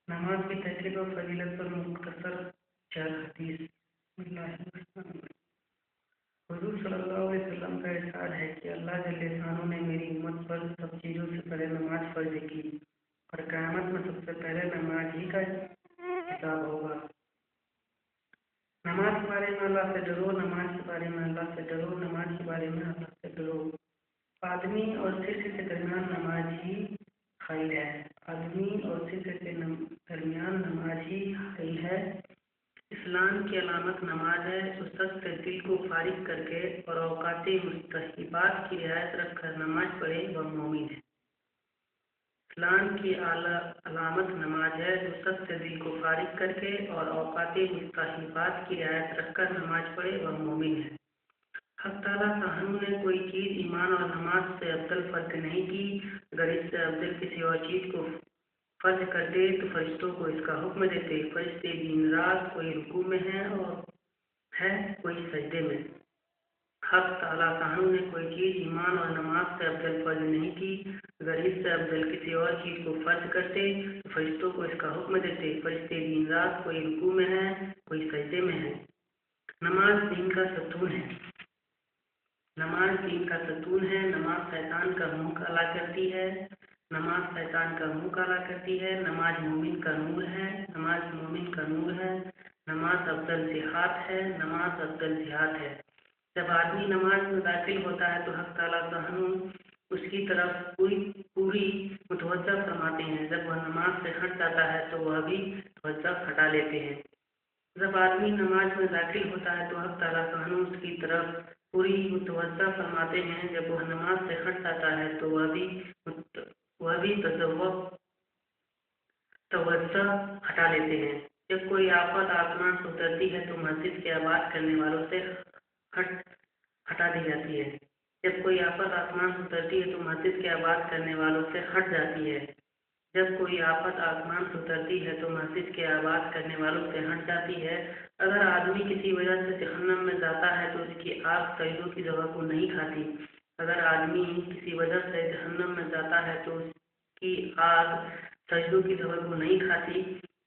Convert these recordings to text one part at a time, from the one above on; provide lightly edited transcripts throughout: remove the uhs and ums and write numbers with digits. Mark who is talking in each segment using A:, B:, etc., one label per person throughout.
A: नमाज की तशरीह और फजीलत पर मुख्तसर 4 हदीस। हुजूर सल्लल्लाहु अलैहि वसल्लम का इरशाद है कि अल्लाह जल्ले शानो ने मेरी उम्मत पर सब चीज़ों से पहले नमाज फर्ज की और क़यामत में सबसे पहले नमाज ही का हिसाब होगा। नमाज के बारे में अल्लाह से डरो, नमाज के बारे में अल्लाह से डरो, नमाज के बारे में अल्लाह से डरो। आदमी और शिष्य के दरमियान नमाज ही खैर है। आदमी और शिष्य के दरमियान नमाज ही खैर है। इस्लाम की अलामत नमाज है। उस शख्स से दिल को फारिग करके और औकाते मुस्तहबात की रियायत रखकर नमाज पढ़े वह मोमिन है। इस्लाम की अलामत नमाज है। जो शख्स से दिल को फारिग करके और औकाते मुस्तहबात की रियायत रखकर नमाज पढ़े वह मोमिन है। हक़ ताला शानहू ने कोई चीज़ ईमान और नमाज से अफजल फ़र्क नहीं की। अगर इससे अफजल किसी और चीज़ को फर्ज करते तो फरिश्तों को इसका हुक्म देते। फरिश्ते दिन रात कोई रुकू में है और है कोई सजदे में। हक़ ताला शानहू ने कोई चीज़ ईमान और नमाज से अफजल फर्ज नहीं की। अगर इससे अफजल किसी और चीज़ को फर्ज करते तो फरिश्तों को इसका हुक्म देते। फरिश्ते दिन रात कोई रुकू में है कोई सजदे में है। नमाज दीन का सतून है। नमाज दीन का सतून है। नमाज शैतान का मुँह काला करती है। नमाज शैतान का मुँह काला करती है। नमाज मोमिन का नूर है। नमाज मोमिन का नूर है। नमाज अफजल जिहाद है। नमाज अफजल जिहाद है। जब आदमी नमाज में दाखिल होता है तो हक़ ताला शानहू उसकी तरफ पूरी मुतवज्जह फरमाते हैं। जब वह नमाज से हट जाता है तो वह भी तवज्जह हटा लेते हैं। जब आदमी नमाज में दाखिल होता है तो हक़ ताला शानहू उसकी तरफ पूरी मुतवज्जह फरमाते हैं। जब वह नमाज से हट जाता है तो वह भी तवज्जह हटा लेते हैं। जब कोई आफत आसमान से उतरती है तो मस्जिद के आबाद करने वालों से हटा दी जाती है। जब कोई आफत आसमान से उतरती है तो मस्जिद के आबाद करने वालों से हट जाती है। जब कोई आफत आसमान से उतरती है तो मस्जिद के आबाद करने वालों से हट जाती है। अगर आदमी किसी वजह से जहन्नम में जाता है तो उसकी आग सजदों की जगह को नहीं खाती। अगर आदमी किसी वजह से जहन्नम में जाता है तो उसकी आग सजदों की जगह को नहीं खाती।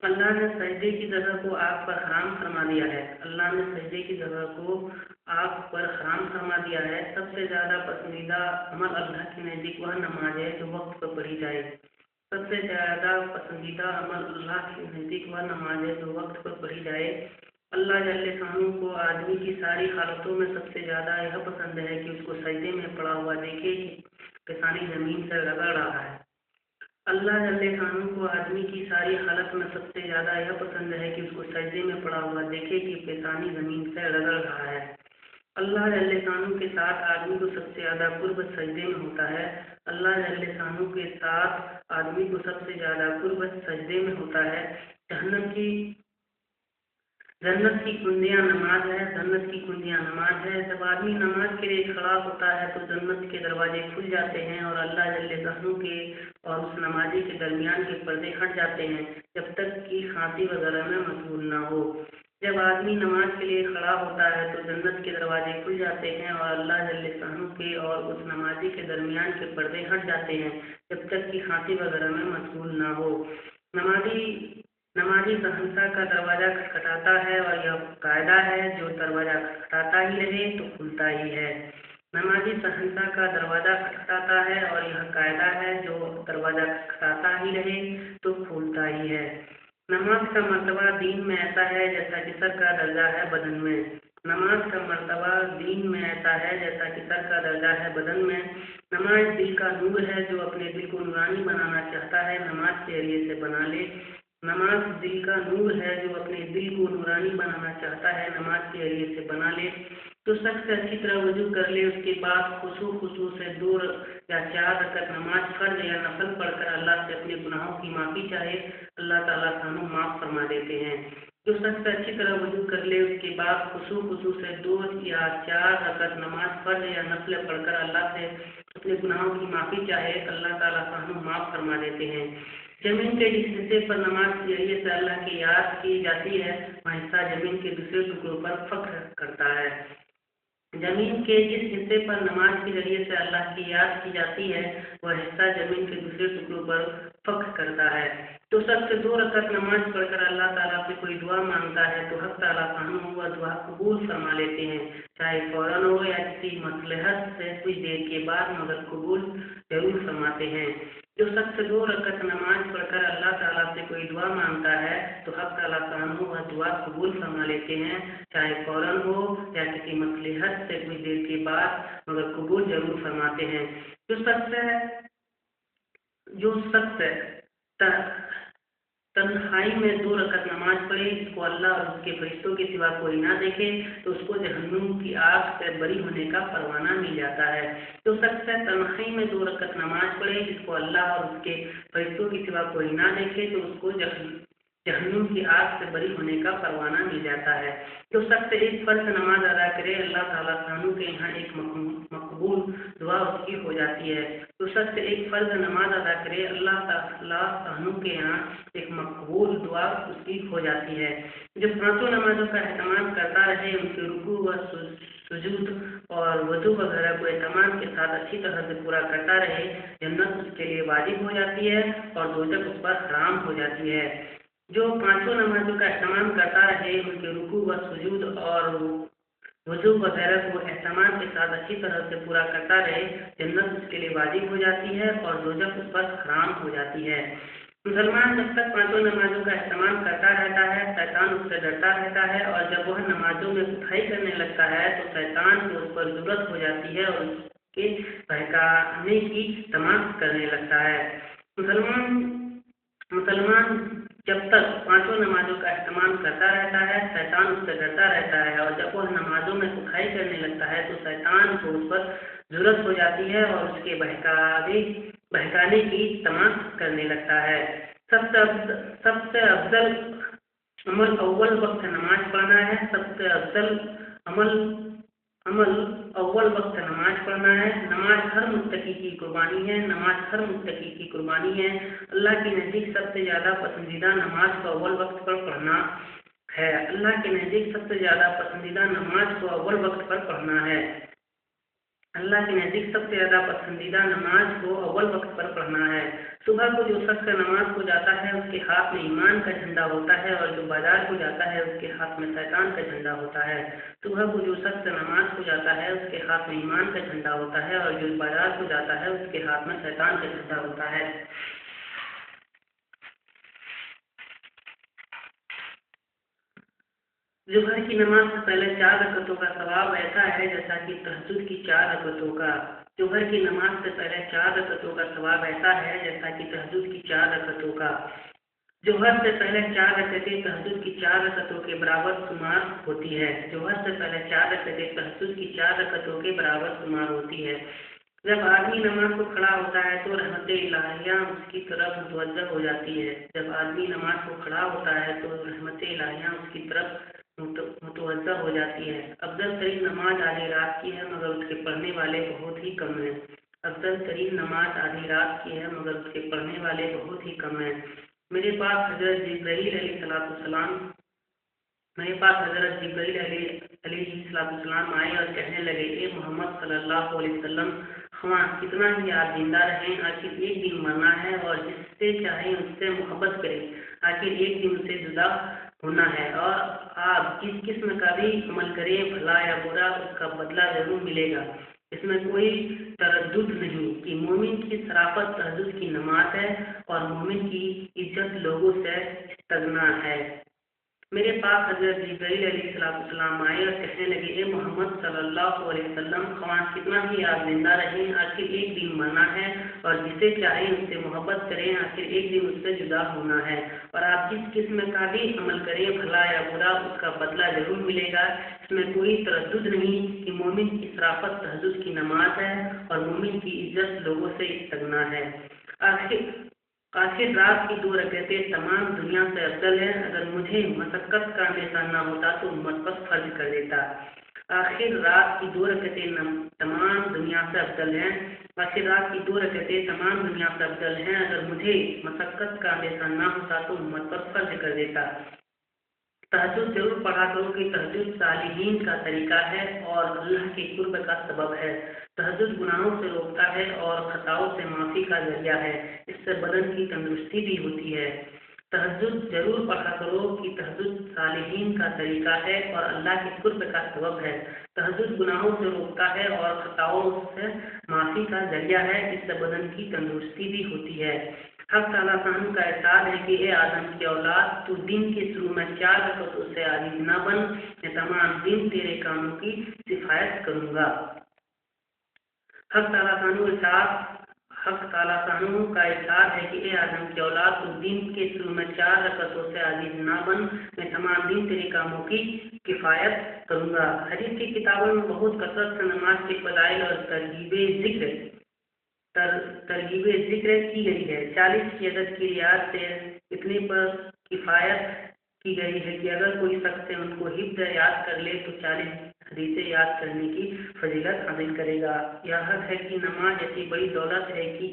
A: अल्लाह ने सजदे की जगह को आग पर हराम फरमा दिया है। अल्लाह ने सजदे की जगह को आग पर हराम फरमा दिया है। सबसे ज़्यादा पसंदीदा अमल अल्लाह के नज़दीक वह नमाज है जो वक्त पर पढ़ी जाए। सबसे ज़्यादा पसंदीदा अमल अल्लाह के नज़दीक वह नमाज है जो वक्त पर पढ़ी जाए। अल्लाह जल्ले शानहू को आदमी की सारी हालतों में सबसे ज़्यादा यह पसंद है कि उसको सजदे में पड़ा हुआ देखे कि पेशानी ज़मीन से रगड़ रहा है। अल्लाह जल्ले शानहू को आदमी की सारी हालत में सबसे ज़्यादा यह पसंद है कि उसको सजदे में पड़ा हुआ देखे कि पेशानी ज़मीन से रगड़ रहा है। अल्लाह जल्ले शानहू के साथ आदमी को सबसे ज़्यादा कुर्ब सजदे में होता है। अल्लाह जल्ले शानहू के साथ आदमी को सबसे ज़्यादा कुर्ब सजदे में होता है। जन्नत की कुंजियाँ नमाज है। जन्नत की कुंजियाँ नमाज है। जब आदमी नमाज के लिए खड़ा होता है तो जन्नत के दरवाजे खुल जाते हैं और अल्लाह जल्ले शानहू के और उस नमाजी के दरमियान के पर्दे हट जाते हैं जब तक कि खांसी वगैरह में मशगूल ना हो। जब आदमी नमाज के लिए खड़ा होता है तो जन्नत के दरवाजे खुल जाते हैं और अल्लाह जल्ले शानहू के और उस नमाजी के दरमियान के पर्दे हट जाते हैं जब तक कि खांसी वगैरह में मशगूल ना हो। नमाजी सहनशाह का दरवाज़ा खटखटाता है और यह कायदा है जो दरवाज़ा खटखटाता ही रहे तो खुलता ही है। नमाजी सहनशाह का दरवाज़ा खटखटाता है और यह कायदा है जो दरवाज़ा खटखटाता ही रहे तो खुलता ही है। नमाज का मर्तबा दीन में ऐसा है जैसा कि सर का दर्जा है बदन में। नमाज का मर्तबा दीन में ऐसा है जैसा कि सर का दर्जा है बदन में। नमाज दिल का नूर है जो अपने दिल को नूरानी बनाना चाहता है नमाज के जरिए से बना ले। नमाज दिल का नूर है जो अपने दिल को नूरानी बनाना चाहता है नमाज के जरिए से बना ले। तो शख्स अच्छी तरह वजू कर ले, उसके बाद खुशू से 2 या 4 रकअत नमाज फर्ज या नफल पढ़कर अल्लाह से अपने गुनाहों की माफ़ी चाहे, अल्लाह ताला शानहू माफ़ फरमा देते हैं। जो शख्स अच्छी तरह वजू कर ले, उसके बाद खुशू से 2 या 4 रकअत नमाज फर्ज या नफल पढ़कर अल्लाह से अपने गुनाहों की माफ़ी चाहे, अल्लाह ताला शानहू माफ़ फरमा देते हैं। जमीन के जिस हिस्से पर नमाज के जरिए से अल्लाह की याद की जाती है वह हिस्सा जमीन के दूसरे टुकड़ों पर फख्र करता है। जमीन के जिस हिस्से पर नमाज के जरिए से अल्लाह की याद की जाती है वह हिस्सा जमीन के दूसरे टुकड़ों पर फख्र करता है। तो शख्स 2 रकात नमाज पढ़कर अल्लाह ताला से कोई दुआ मांगता है तो हक ताला सामने वह दुआ कबूल फरमा लेते हैं, चाहे फौरन हो या किसी मसलहत से कुछ देर के बाद, मगर कबूल जरूर फरमाते हैं। जो शख्स 2 रकात नमाज पढ़कर अल्लाह ताला से कोई दुआ मांगता है तो हक ताला सामने वह दुआ कबूल फरमा लेते हैं, चाहे फौरन हो या किसी मसलहत से कुछ देर के बाद, मगर कबूल जरूर फरमाते हैं। जो शख्स तन्हाई में 2 रकात नमाज पढ़े, जिसको अल्लाह और उसके फरिश्तों के सिवा कोई ना देखे, तो उसको जहन्नुम की आग से बरी होने का परवाना मिल जाता है। जो शख्स तन्हाई में 2 रकात नमाज पढ़े, जिसको अल्लाह और उसके फरिश्तों के सिवा कोई ना देखे, तो उसको जहन्नुम की आग से बरी होने का परवाना मिल जाता है। जो शख्स एक फर्ज नमाज अदा करे, अल्लाह ताला सानू के यहाँ एक मकबूल दुआ उसकी हो जाती है। जो शख्स एक फर्ज नमाज अदा करे, अल्लाह ताला सानू के यहाँ एक मकबूल दुआ उसकी हो जाती है। जो 5 नमाजों का एहतमाम करता रहे, उनके रुकू व सुजूद और वजू वगैरह को एहतमाम के साथ अच्छी तरह से पूरा करता रहे, जन्नत उसके लिए वाजिब हो जाती है और दोजख उस पर हराम हो जाती है। जो 5 नमाजों का एहतमाम करता रहे, उनके रुकू व सुजूद और वजू वगैरह को एहतमाम के साथ अच्छी तरह से पूरा करता रहे, जन्नत उसके लिए वाजिब हो जाती है और दोजख उस पर हराम हो जाती है। मुसलमान जब तक 5 नमाजों का एहतमाम करता रहता है, शैतान उससे डरता रहता है, और जब वह नमाजों में कुफाई करने लगता है तो शैतान को उस पर जरूरत हो जाती है और उसके बहकाने की तमाम करने लगता है। मुसलमान जब तक 5 नमाजों का एहतमाम करता रहता है, शैतान उससे डरता रहता है, और जब वह नमाजों में कुफाई करने लगता है तो शैतान को उस पर जरूरत हो जाती है और उसके बहकाने की तमाम करने लगता है। सबसे अफजल अमल अव्वल वक्त नमाज पढ़ना है। सबसे अफजल अमल अव्वल वक्त नमाज पढ़ना है। नमाज हर मुत्तकी की कुर्बानी है। अल्लाह के नज़दीक सबसे ज़्यादा पसंदीदा नमाज को अव्वल वक्त पर पढ़ना है। अल्लाह के नज़दीक सबसे ज़्यादा पसंदीदा नमाज को अव्वल वक्त पर पढ़ना है। अल्लाह के नज़दीक सबसे ज़्यादा पसंदीदा नमाज को अव्वल वक्त पर पढ़ना है। सुबह को जो शख्स नमाज को जाता है उसके हाथ में ईमान का झंडा होता है, और जो बाजार को जाता है उसके हाथ में शैतान का झंडा होता है। सुबह को जो शख्स नमाज को जाता है उसके हाथ में ईमान का झंडा होता है, और जो बाजार को जाता है उसके हाथ में शैतान का झंडा होता है। जुहर की नमाज से पहले 4 रकअतों का सवाब ऐसा है जैसा कि तहज्जुद की 4 रकअतों का। जुहर की नमाज से पहले 4 रकअतों का सवाब ऐसा है जैसा कि तहज्जुद की 4 रकअतों का। जुहर से पहले 4 रकअतें तहज्जुद की 4 रकअतों के बराबर शुमार होती है। जुहर से पहले 4 रकअतें तहज्जुद की 4 रकअतों के बराबर शुमार होती है। जब आदमी नमाज को खड़ा होता है तो रहमत इलाहियाँ उसकी तरफ मुतवज्जह हो जाती है। जब आदमी नमाज को खड़ा होता है तो रहमत इलाहियाँ उसकी तरफ मुतवज्जह हो जाती है। अफजल तरीन नमाज आधी रात की है, मगर उसके पढ़ने वाले बहुत ही कम हैं। अफजल तरीन नमाज आधी रात की है, मगर उसके पढ़ने वाले बहुत ही कम हैं। मेरे पास हजरत जिब्राईल अलैहिस्सलाम आए और कहने लगे, ए मोहम्मद सल्लल्लाहु अलैहि वसल्लम, हाँ कितना ही आप जिंदा रहें, आखिर एक दिन मरना है, और जिससे चाहें उससे मोहब्बत करें, आखिर एक दिन उससे जुदा होना है, और आप जिस किस्म का भी अमल करें, भला या बुरा, उसका बदला जरूर मिलेगा। इसमें कोई तरद्दुद नहीं कि मोमिन की शराफत तहज्जुद की नमाज है और मोमिन की इज्जत लोगों से इस्तगना है। मेरे पास हजरत जिब्राईल अलैहिस्सलाम आए और कहने लगे, ए मोहम्मद सल्लल्लाहु अलैहि वसल्लम, ख्वाह कितना ही आप जिंदा रहें, आखिर एक दिन मरना है, और जिसे चाहें उससे मोहब्बत करें, आखिर एक दिन उससे जुदा होना है, और आप जिस किस्म का भी अमल करें, भला या बुरा, उसका बदला जरूर मिलेगा। इसमें कोई तरद्दुद नहीं कि मोमिन की शराफत तहज्जुद की नमाज है और मोमिन की इज्जत लोगों से इस्तगना है। आखिर रात की 2 रकअतें तमाम दुनिया से अफजल है। अगर मुझे मशक्कत का अंदेशा न होता तो उम्मत पर फर्ज कर देता। आखिर रात की 2 रकअतें तमाम दुनिया से अफजल हैं। आखिर रात की 2 रकअतें तमाम दुनिया से अफजल हैं। अगर मुझे मशक्कत का अंदेशा न होता तो उम्मत पर फर्ज कर देता। तहज्जुद जरूर पढ़ा करो कि तहज्जुद सालिहीन का तरीका है और अल्लाह के कुर्ब का सबब है। तहज्जुद गुनाहों से रोकता है और खताओं से माफ़ी का जरिया है। इससे बदन की तंदुरुस्ती भी होती है। तहज्जुद जरूर पढ़ा करो कि तहज्जुद सालिहीन का तरीका है और अल्लाह के कुर्ब का सबब है। तहज्जुद गुनाहों से रोकता है और खताओं से माफ़ी का जरिया है। इससे बदन की तंदुरुस्ती भी होती है। हक ताला शान का एहसास है कि ए आदम की औलाद, तू दिन के शुरू में 4 रकअतों से आजिज न बन, मैं तमाम दिन तेरे कामों की सिफायत करूँगा। हक ताला शानू का एहसास है कि ए आदम की औलाद, तू दिन के शुरू में 4 रकअतों से आजिज न बन, मैं तमाम दिन तेरे कामों की किफ़ायत करूँगा। हदीस की किताबों में बहुत कसरत से नमाज के फ़ज़ाइल और तरगीब जिक्र की गई है। 40 की अदद की रियायत से इतने पर किफ़ायत की गई है कि अगर कोई शख्स उनको हिफ्ज़ याद कर ले तो 40 हदीसें याद करने की फजीलत हासिल करेगा। यह हक है कि नमाज ऐसी बड़ी दौलत है कि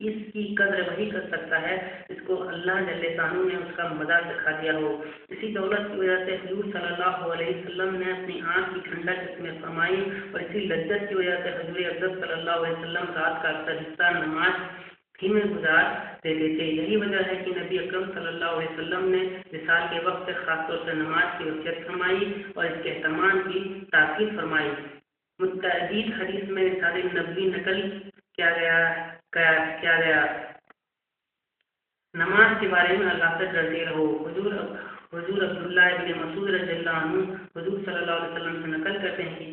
A: इसकी कद्र वही कर सकता है जिसको अल्लाह जल्ले शानू ने उसका मज़ा दिखा दिया हो। इसी दौलत की वजह से हुजूर सल्लल्लाहु अलैहि वसल्लम ने अपनी आँख की ठंडक इसमें फरमाई और इसी लज्जत की वजह से हुजूर अक़दस सल्लल्लाहु अलैहि वसल्लम रात का अक्सर हिस्सा नमाज ही में गुजार देते थे। यही वजह है कि नबी अकरम सल्लल्लाहु अलैहि वसल्लम ने विसाल के वक्त से खासतौर से नमाज की वसीयत फरमाई और इसके एहतमाम की ताकीद फरमाई। मुतअद्दिद हदीस में इरशाद नबवी नकल किया गया नमाज के बारे में अल्लाह से डरते रहो। हुजूर अब्दुल्लाह इब्न मसूद रज़ियल्लाहु अन्हु हुजूर सल्लल्लाहु अलैहि वसल्लम से नकल करते हैं कि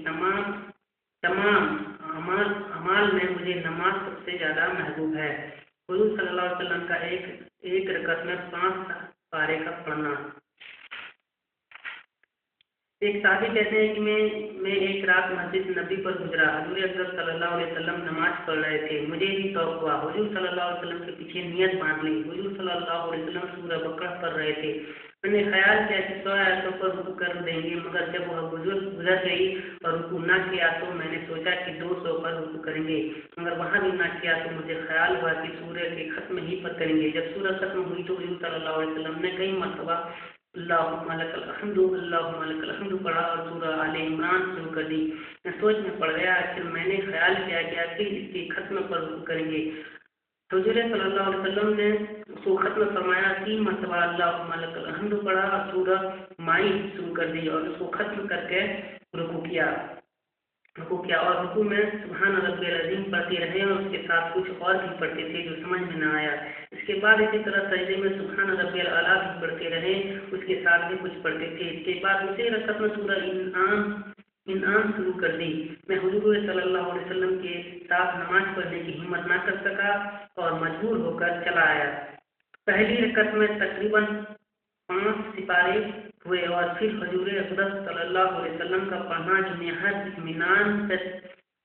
A: तमाम अमाल में मुझे नमाज सबसे ज़्यादा महबूब है। हुजूर सल्लल्लाहु अलैहि वसल्लम का एक रकअत में 5 पारे का पढ़ना। एक साथी कहते हैं कि मैं एक रात मस्जिद नबी पर गुजरा। हुजूर अक़दस सल्लल्लाहु अलैहि वसल्लम नमाज पढ़ रहे थे। मुझे भी शौक हुआ। हुजूर सल्लल्लाहु अलैहि वसल्लम के पीछे नियत बांध ली। हुजूर सल्लल्लाहु अलैहि वसल्लम सूरह बकरा पढ़ रहे थे। मैंने ख्याल किया कि 100 आयतों पर रुकू कर देंगे, मगर जब वह गुजर गई और रुकू न किया तो मैंने सोचा कि 200 पर रुकू करेंगे, मगर वहाँ भी न किया तो मुझे ख्याल हुआ कि सूरह के खत्म ही पर करेंगे। जब सूरह खत्म हुई तो हुजूर सल्लल्लाहु अलैहि वसल्लम ने कई मरतबा अल्लाहुम्मा लकल हम्दु पढ़ा और सूरह आले इमरान शुरू कर दी। मैं सोच में पड़ गया। फिर मैंने ख्याल किया कि आखिर इसके खत्म पर रुकू करेंगे। हुजूर सल्लल्लाहु अलैहि वसल्लम ने उसको खत्म फरमाया। 3 मरतबा अल्लाहुम्मा लकल हम्दु पढ़ा और सूरह माई शुरू कर दी और उसको खत्म करके रुकू किया और रुकू में सुभान रब्बियल अज़ीम पढ़ते रहे और उसके साथ कुछ और भी पढ़ते थे जो समझ में न आया। इसके बाद इसी तरह सजदे में सुभान रब्बियल आला भी पढ़ते रहे, उसके साथ भी कुछ पढ़ते थे। इसके बाद उसी रकअत में सूरह इनाम शुरू कर दी। मैं हुजूर सल्लल्लाहु अलैहि वसल्लम के साथ नमाज पढ़ने की हिम्मत न कर सका और मजबूर होकर चला आया। पहली रकअत में तकरीबन 5 सिपारे हुए और फिर हुजूर अक़दस सल्लल्लाहु अलैहि वसल्लम का पढ़ना जो निहायत इत्मीनान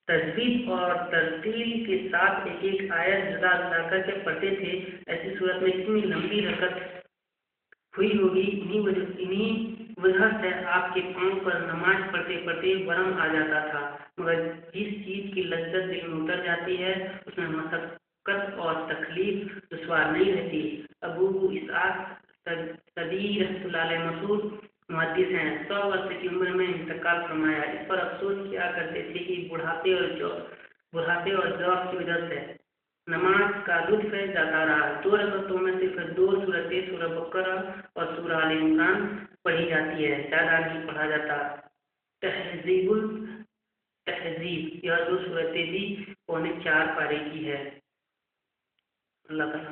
A: तजवीज़ और तरतील के साथ एक एक आयत जुदा करके पढ़ते थे। ऐसी सूरत में इतनी लंबी रकअत हुई होगी। इन्हीं वजह से आपके पाँव पर नमाज पढ़ते पढ़ते वरम आ जाता था, मगर जिस चीज़ की लज्जत दिल में उतर जाती है उसमें मशक्क़त और तकलीफ दुश्वार नहीं रहती। अबू इसहाक़ सदी रहमतुल्लाह अलैह मशहूर मुहद्दिस हैं। 100 वर्ष की उम्र में इंतकाल फरमाया। इस पर अफसोस किया करते थे कि बुढ़ापे और ज़ौक़ की वजह से नमाज का लुत्फ़ जाता रहा। 2 रकअतों में सिर्फ 2 सूरतें सूरह बकरा और सूरह आले इमरान पढ़ी जाती है, ज़्यादा नहीं पढ़ा जाता। तहज़ीब यह 2 सूरतें भी 4 पारे की है। अल्लाह ताला